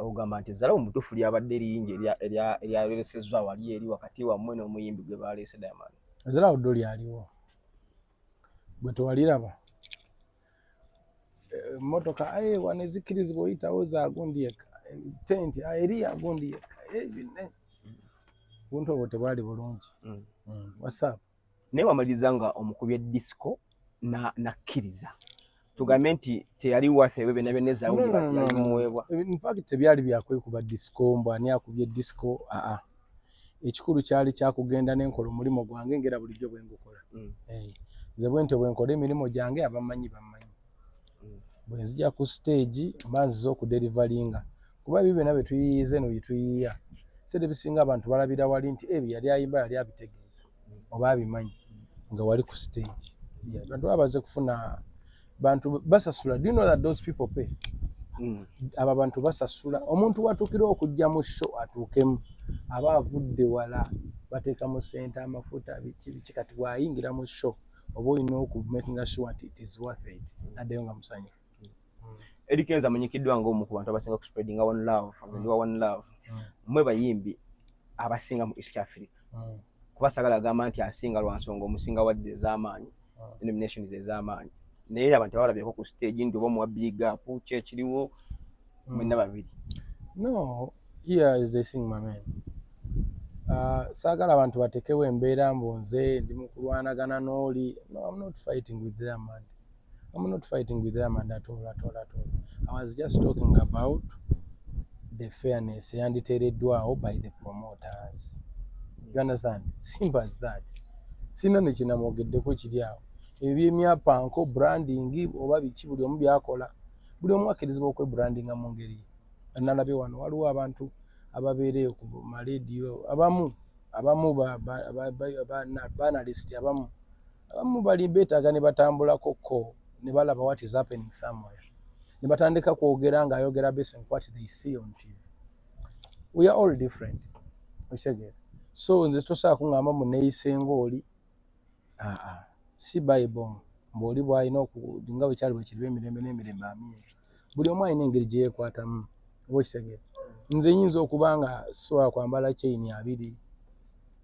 ogamba nti ezzala omutuufu lyabadde lingi eryalesezza wali eri wakati wammwe n'omuyimbi gwe baleese Diamond. Ezzala oddo lyaliwo gwe tewaliraba motoka wano ezikkirizibwa oyitawo za gundi yekka tenti eri ya gundi yekka buntu obwo tebwali bulungi. WhatsApp naye wamaliriza nga omukubye disco nakkiriza tugambe nti teyali waffe ebyo byonna byonna ezaawulimuweebwa. In fact tebyali byakwekuba disco mbw ani akubye disco ekikulu kyali kyakugenda n'enkola omulimu gwange ngera bulijjo bwe ngukola. Nze bwe ntyo bwe nkola emirimu gyange abamanyi bammanyi bwe nzija ku stage mba nziza okuderivalinga kuba ebyo byonna bye tuyiyize no bye tuyiya biseera ebisinga abantu balabira wali nti ebyo yali ayimba yali abitegeeza oba abimanyi nga wali ku stage. Bantu babaze kufuna bantu basasula. Do you know that those people pay? Aba bantu basasula. Omuntu watuukira okujja mu show atuukemu aba avudde wala bateekamu ssente amafuta biki kati bw'ayingira mu show oba olina okumakinga sure nti it is worth it addeyo nga musanyufu. Eddie Kenzo amanyikiddwa ng'omu ku bantu abasinga kuspreadinga one love ndi wa one love mmwe bayimbi abasinga mu East Africa kuba sagala agamba nti asinga lwa nsonga omusinga wadde ez'amaanyi nominations ez'amaanyi naye abantu abalabyeko ku stage ndi oba muwa big up kyekiriwo mwenna babiri. No, here is the thing my man. Sagala abantu batekewo embeera mbonze ndi mu kulwanagana n'oli. No, I'm not fighting with them man. I'm not fighting with them and at all. I was just talking about the fairness yanditeereddwawo by the promoters. You understand? Simple as that. Sina ne kinamwogeddeko kiri awo. Ebyemyapanko branding oba biki buli omu byakola. Buli omu akkirizibwa okwebrandinga mu ngeri. Nalabye wano waliwo abantu ababeereyo ku malediyo abamu banalist abamu bali beetaaga ne batambulako ko ne balaba what is happening somewhere ne batandika kwogera ng'ayogera based on what they see on TV. We are all different. So nze tosobola kuŋŋamba muneeyisenga oli si Bible mbw'oli bw'alina nga bwe kyali bwe kiriba emirembe n'emirembe amiina. Buli omu alina engeri gye yeekwatamu oba okitegeera. Nze nyinza okuba nga sisobola kwambala chain 2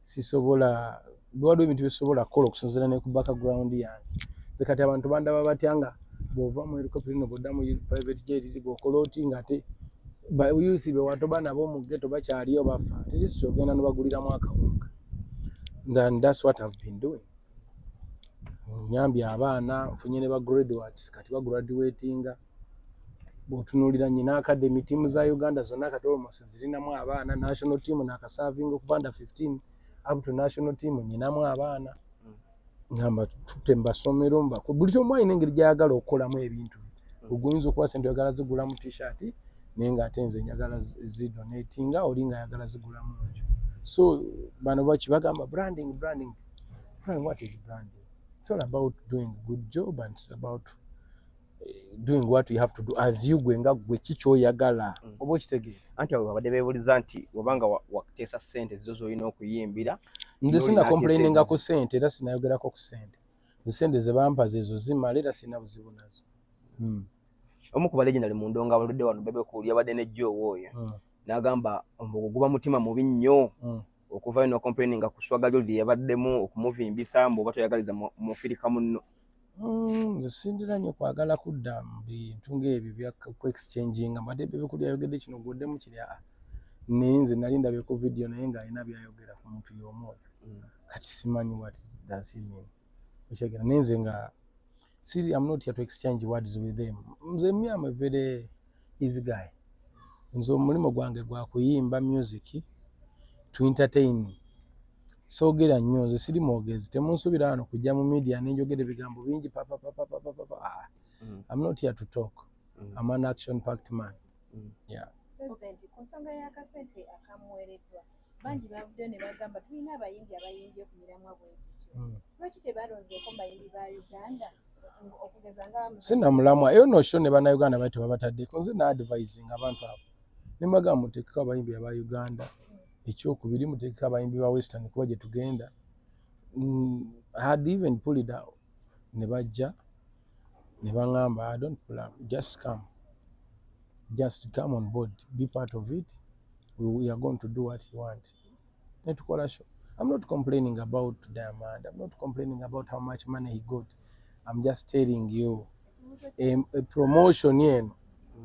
sisobola waliwo ebintu byesobola kukola okusinziira ne ku background yange. Nze kati abantu bandaba batya nga bw'ova mu helicopter no bw'odda mu private jet bw'okola oti ng'ate youth be watoba nabo mu ghetto bakyaliyo bafa at least ogenda nobaguliramu akawunga. And that's what I've been doing. Nyambye abaana nfunye ne ba graduates kati bagraduatinga. Bw'otunuulira nyina academy team za Uganda zonna kati almost zirinamu abaana. National team nakaserving okuva under 15 up to national team nyinamu abaana. Ngamba tutte mbasomero buli omu alina engeri gy'ayagala okukolamu ebintu. Oguyinza okuba sente oyagala zigula mu t-shirt naye ng'ate nze njagala zidonatinga oli ng'ayagala zigulamu ekyo. So bano baki bagamba branding. What is branding? It's all about doing a good job and it's about doing what you have to do as you gwenga gwe kikyoyagala oba okitegeera. Anti abo babadde beebuliza nti wabanga wakuteesa ssente zizo z'olina okuyimbira. Nze sina complaininga ku ssente era sinayogerako ku ssente. Zisente ze bampa zezo zimala era sina buzibu nazo. Omu ku balegendali mu ndongo abaludde wano bebe ku yabadde ne Joe oyo n'agamba omuguba mutima mubi nnyo okuva ino complaininga ku swagalyo lye yabaddemu okumuvimbisa mbu oba toyagaliza mufirika munno. Nze sindira nnyo kwagala kudda mu bintu ng'ebyo bya ku exchanginga mbadde bebe kuli ayogedde kino gwoddemu kiri naye nze nali ndabye ku video naye ng'alina byayogera ku muntu y'omu oyo kati simanyi what does he mean. Okyegera naye nze nga I'm not here to exchange words with them. Nze I'm a very easy guy. Nze omulimu gwange gwa kuyimba music to entertain. Soogera nnyo nze siri mwogezi temunsubira wano kujja mu media nenjogera ebigambo bingi papa. I'm not here to talk. I'm an action packed man. Yeah. President konsonga ya kasente akamuwereddwa bangi bavudde ne bagamba tulina abayimbi abayimbye ku miramwa bw'ekityo. Lwaki tebalonzeeko bayimbi ba Uganda okugeza nga sina mulamwa eyo no show ne bannayuganda bati babataddeko nze na advising abantu abo ne mbagamba muteekeko abayimbi aba Uganda ekyokubiri muteekeko abayimbi ba Western kuba gye tugenda. I had even pulled it out ne bajja ne baŋŋamba I don't pull up just come just come on board, be part of it. We are going to do what you want. Netukola show. I'm not complaining about Diamond. I'm not complaining about how much money he got. I'm just telling you a promotion yenu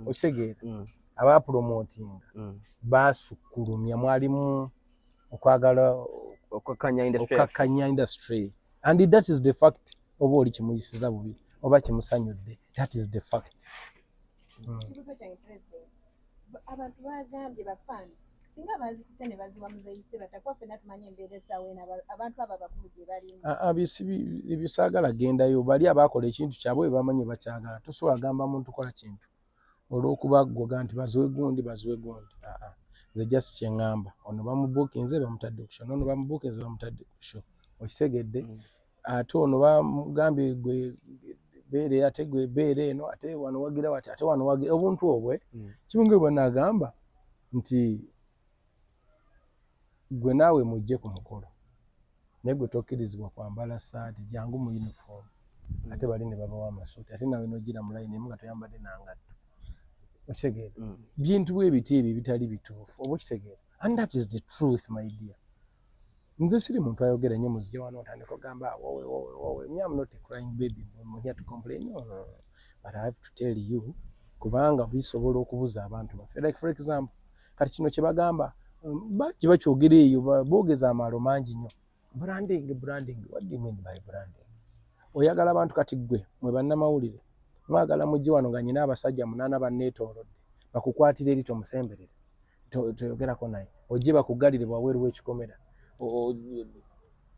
okitegera aba promoting basukulumya mwalimu okwagala okakanya industry and that is the fact oba oli kimuyisiza bubi oba kimusanyudde, that is the fact. Kibuzo kyange president, abantu bagambye bafani singa bazikutte ne baziwa muzeyise batakuwa ffenna tumanye embeera essaawa abantu abo abakulu gye balimu. Ebisaagala gendayo bali abakola ekintu kyabwe bamanyi bakyagala, tosobola gamba muntu kola kintu olw'okuba gwoga nti baziwe gundi. Nze just kyeŋŋamba ono bamubuukinze bamutadde ku show, ono bamubuukinze bamutadde ku show, okitegedde. Ate ono bamugambye gwe beere, ate gwe beere eno, ate wano wagira wati, ate wano wagira obuntu obwe kimunge bwanaagamba nti gwe naawe mujje ku mukolo naye gwe tokkirizibwa kwambala saati, jangu mu uniform, ate bali ne babawa amasuuti, ate nawe nogira mu layini emu nga toyambadde nangatto, okitegeera. Bintu bwe biti ebyo bitali bituufu, oba okitegeera. And that is the truth, my dear. Nze siri muntu ayogera nnyo muzije wano otandika ogamba wowe. Me, I'm not a crying baby. I'm here to complain. No. But I have to tell you, kubanga bisobola okubuza abantu baffe. Like for example, kati kino kye bagamba bajje bakyogera eyo boogeza amaalo mangi nnyo. Branding. What do you mean by branding? Oyagala abantu kati gwe mwe bannamawulire mwagala mujje wano nga nyina abasajja 8 banneetoolodde bakukwatira eri tomusemberere toyogerako naye ojje bakugalire bwaweeru w'ekikomera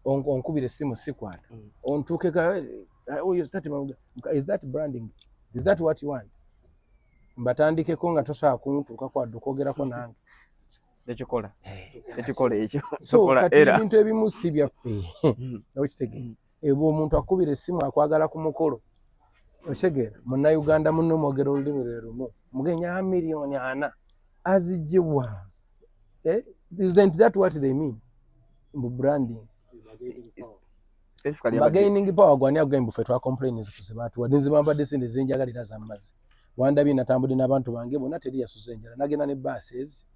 onkubira essimu sikwata ontuuke is that branding? Is that what you want? Mbatandikeko nga tosobola kuntuuka kwadde okwogerako nange tekikola ekyo. So kati ebintu ebimu si byaffe okitegeera. Ebo omuntu akubira essimu akwagala ku mukolo okitegeera, munnayuganda munno mwogera olulimi lwe lumu, mugenya miliyoni 4 azigibwa. Isn't that what they mean? Branding. Bargaining power gwani agamba ffe twa complaints kuziba atu wadinzibamba sente zenjagalira za mazzi. Wandabye natambudde n'abantu bange bonna teri yasuze enjala, nagenda ne buses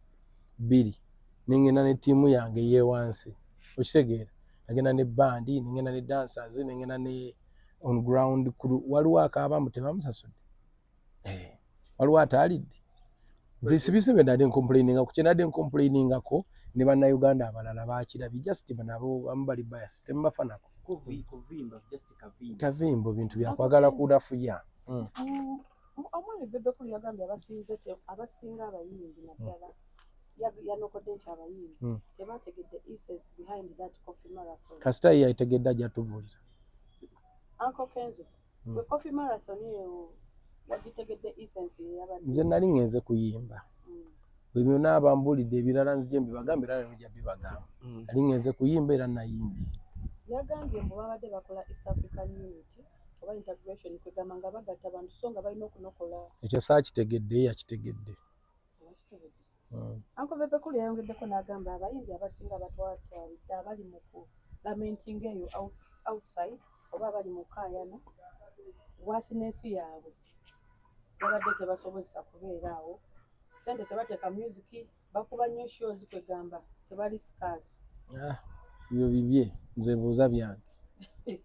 2 ningenda ne tiimu yange yewansi okitegeera, nagenda ne bandi, ningenda ne dancers, ningenda ne on ground crew. Waliwo akabamu tebamusasudde, waliwo ataalidde. Zisibisibe ndadde complaininga kukyendadde complainingako ne bannayuganda abalala baakirabye, just nabo bamu bali bias temubafanako kavimbo bintu byakwagala kudafuya. Omwami Bebe Cool yagambye abasinga abayimbi naddala yanokodde nti abayimbi tebategedde essence behind that coffee marathon. Kasita ye yategedde ajatubuulira. Uncle Kenzo, the coffee marathon eyo yagitegedde essence y'abadde. Nze nali ngenze kuyimba. Bwe byonna abambulidde ebirala nzije mbibagambye era nojja bibagamba. Nali ngenze kuyimba era nayimbye. Yagambye mbu babadde bakola East African Unity oba integration kwegamba nga bagatta abantu so nga balina okunokola. Ekyo saakitegedde yakitegedde. Uncle Bebe Cool yayongeddeko n'agamba abayimbi abasinga batwatwalidde abali mu lamenting eyo outside oba bali mu kaayana wasinensi yaabwe babadde tebasobozesa kubeera awo, sente tebateeka music, bakuba nnyo shows kwegamba tebali scarce. Ebyo bibye nze buuza byange.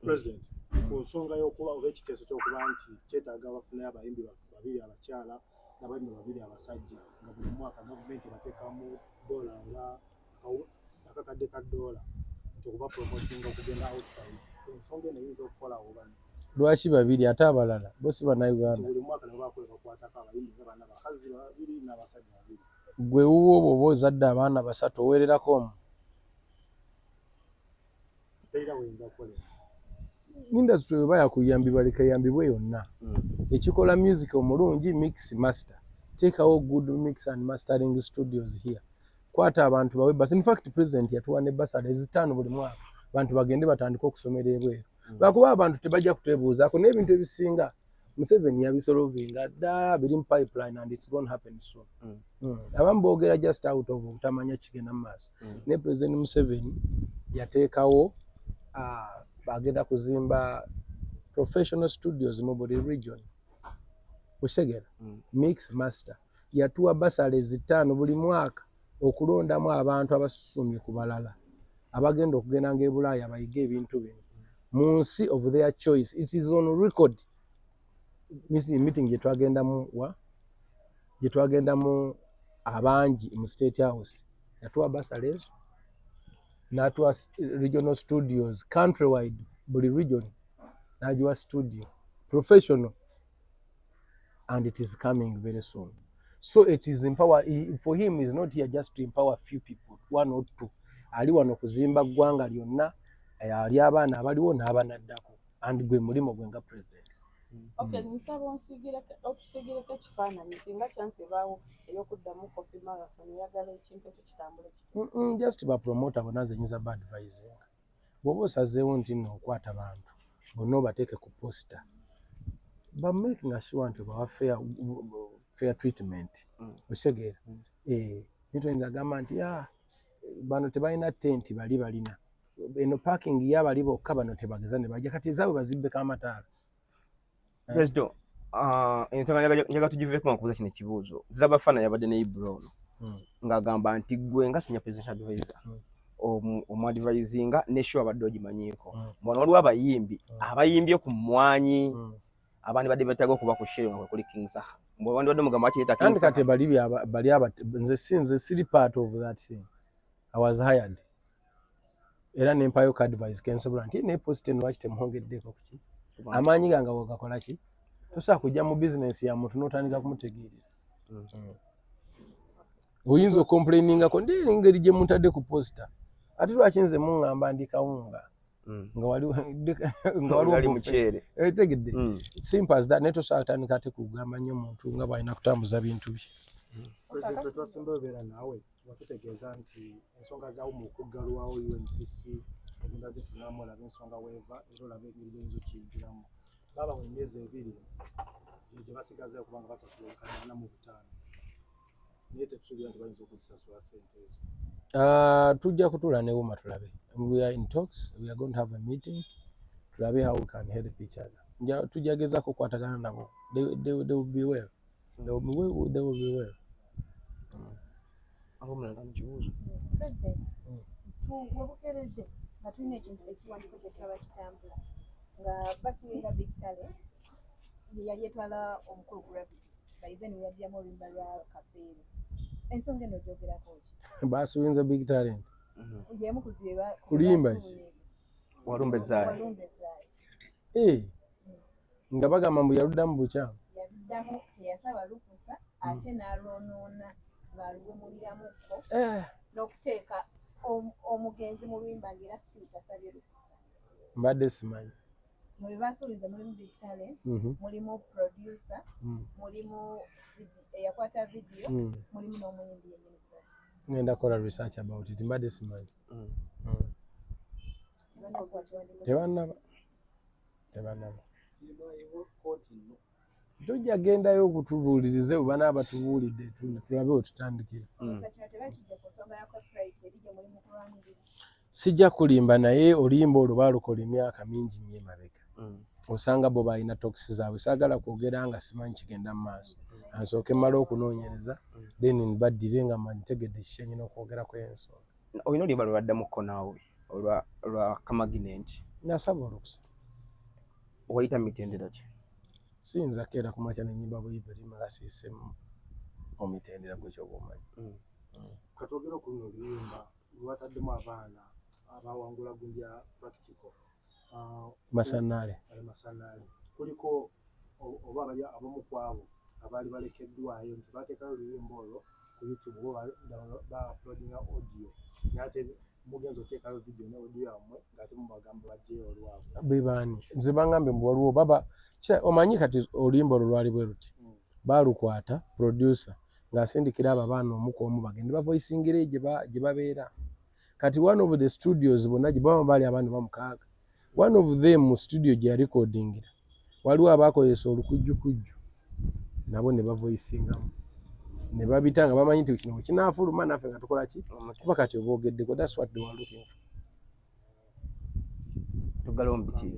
President, ku nsonga y'okuba oba ekiteeso ky'okuba nti kyetaaga bafunayo abayimbi 2 abakyala n'abayimbi 2 abasajja nga buli mwaka gavumenti bateekamu $1 nga akakadde ka $1 nti okuba promoting okugenda outside. Ensonga eno eyinza okukola obani Lwaki 2 ate abalala bo si bannayuganda? buli mwaka ne bakola bakwatako abayimbi nga bana bakazi 2 n'abasajja 2. Gwe wuwo oba ozadde abaana 3 oweererako omu. Teyina weyinza kukolera. Industry weba yakuyambi baleka yambibwe yonna. Ekikola music omulungi mix master. Take our good mix and mastering studios here. Kwata abantu bawe basi. In fact president yatuwa ne basada 5 buli mwaka. Bantu bagende batandika okusomera ebweru. Lwakuba abantu tebajja kutebuuzaako n'ebintu ebisinga Museveni yabisolovinga dda biri mu pipeline and it's going to happen soon. Abamu boogera just out of butamanya kigenda mu maaso. Ne President Museveni yateekawo bagenda kuzimba professional studios mu buli region. Okitegeera? Mix master. yatuwa basales 5 buli mwaka okulondamu abantu abasusumye ku balala abagenda okugendanga e Bulaaya bayiga ebintu bino mu nsi of their choice. It is on record. Meeting gyetwagendamu abangi mu State House yatuwa basales n'atuwa regional studios countrywide, buli region n'agiwa studio professional, and it is coming very soon. So it is for him is not here just to empower few people, 1 or 2. Ali wano kuzimba ggwanga lyonna, ali abaana abaliwo n'abanaddako, and gwe mulimo gwe nga president. Okay, nsaba otusigireko ekifaananyi singa chance ebaawo ey'okuddamu Coffee Marathon yagala ekintu ekyo kitambule. Just bapromota bonna nze nyinza ba advising. Bw'oba osazeewo nti nno okwata bantu bonna obateeke ku posta, ba making sure nti bawa fair treatment. Osegeera nitoyinza agamba nti bano tebalina tent bali balina eno parking y'abali bokka bano tebageza ne bajja kati ezaabwe bazibbeko amataala. President, ensonga njaga tugiveko nga kubuuza kino ekibuuzo. Zabafaana yabadde ne Ibro ng'agamba nti gwe nga senior presidential advisor omuadvisinga ne show abadde ogimanyiiko. Mbona waliwo abayimbye ku mmwanyi abandi badde betaaga okuba ku share nga kuli King Saha. Mbona badde mugamba ati King Saha. Kati bali nze siri part of that thing. I was hired. Era n'empayo ka advice kensobola nti ne post lwaki temuhongeddeko kuki. Amaanyi gange wagakola ki? Tosobola kujja mu business ya muntu n'otandika kumutegeerera. Oyinza okomplainingako ndi engeri gye muntadde ku posta. Ate lwaki nze muŋŋamba ndi kawunga nga waliwo muceere. Tegedde. Simple as that. Netosobola kutandika ate kugamba nnyo omuntu nga bw'alina kutambuza bintu bye. President twasemba obeera naawe watutegeeza nti ensonga zaawo mu kuggalwawo UNCC ogenda zitunamu olaba ensonga weeva era olaba engeri gy'oyinza okiyingiramu. Baba mu myezi 2 gye basigazayo kubanga basasula olukana mu 5. Naye tetusuubira nti bayinza okuzisasula ssente ezo. Tujja kutuula ne Wuma tulabe. We are in talks. We are going to have a meeting. Tulabe how we can help each other. Tujja gezaako okukwatagana nabo. They will be well. They will be well. President, webukeredde nga tulina ekintu ekiwandiiko kye tulaba kitambula nga basuwinga Big Talent ye yali etwala omukulu Gravity by then weyaddiramu oluyimba lwa Kafeero. Ensonga eno ogyogerako ki? Basuwinza Big Talent. Yemu ku kuluyimba ki? Walumbe Zaayi. Nga bagamba mbu yaluddamu bukyamu. Yaddamu teyasaba lukusa ate n'alwonoona ng'alugumuliramuko n'okuteeka omugenzi mu luyimba ng'era still tasabye lukusa. Mbadde simanyi. Mu bye basuubiza mulimu Big Talent, mulimu producer, mulimu eyakwata video, mulimu n'omuyimbi yennyini. Ngenda kola research about it. Mbadde simanyi. Tebannaba. Tujja gendayo okutubuulirize oba n'abatubuulidde tulabe otutandikira. Sijja kulimba naye olimba olwo baalukola emyaka mingi nnyo emabega. Osanga bo balina tokisi zaabwe. Saagala kwogera nga simanyi kigenda mu maaso. Ansooke mmale okunoonyereza then mbaddire nga mmanyitegedde kiki nnyina okwogerako ensonga. Olina olimba lwaddamuko naawe olwa Kamaginenti. Nasaba olukusa. Wayita mitendera ki? Siyinza keera kumakya n'ennyimba buyimba limala siise mu mitendera gw'ekyoba omanyi. Katwogera ku luno oluyimba lwataddemu abaana abawangula gundi ya practical. Masanaale. Kuliko oba bali abamu ku abo abaali balekeddwayo nti bateekayo oluyimba olwo ku YouTube ba-uploadinga audio. Nate mugenzi oteekayo video ne audio yammwe ng'ate mubagamba bajjeyo olwabo. Bebaani. Nze bangambe mbu waliwo baba omanyi kati oluyimba olwo lwali bwe luti. Baalukwata producer ng'asindikira abo abaana omu ku omu bagende bavoicingira gye babeera. Kati one of the studios bonna gye baba baali abaana bamukaaga. One of them mu studio gye yarecordingira waliwo abaakozesa olukujjukujju nabo ne bavoicingamu. Ne babita nga bamanyi nti kino kinaafuluma naffe nga tukola ki? Kuba kati oba ogeddeko. That's what they were looking for. Tuggalawo mu biti.